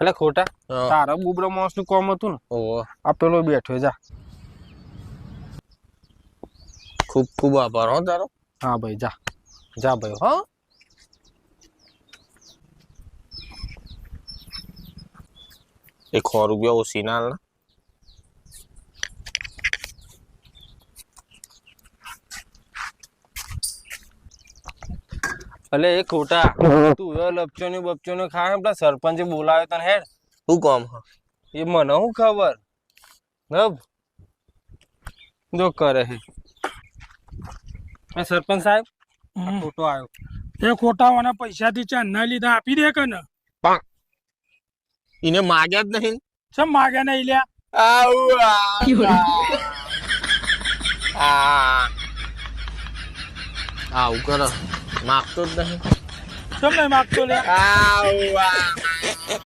એટલે ખોટા તારા બુબરા માણસ નું કોમ હતું ને આ પેલો બેઠો જા ખૂબ ખૂબ આભાર હો તારો હા ભાઈ જા જા ભાઈ હા એક 100 રૂપિયા ઓછી ના લે અલે એ ખોટા તું લપચો ને બપચો ને ખાય પેલા સરપંચે બોલાવ્યો તને હેડ શું કામ હ એ મને શું ખબર નબ જો કરે હે સરપંચ સાહેબ ખોટો આવ્યો એ ખોટાવાના પૈસાથી ચાંદના લીધા આપી દે કે ને એને માગ્યા જ નહીં ચમ માગ્યા નહીં લ્યા આવું કરો માગતો જ નહીં ચમ નહીં માગતો લ્યા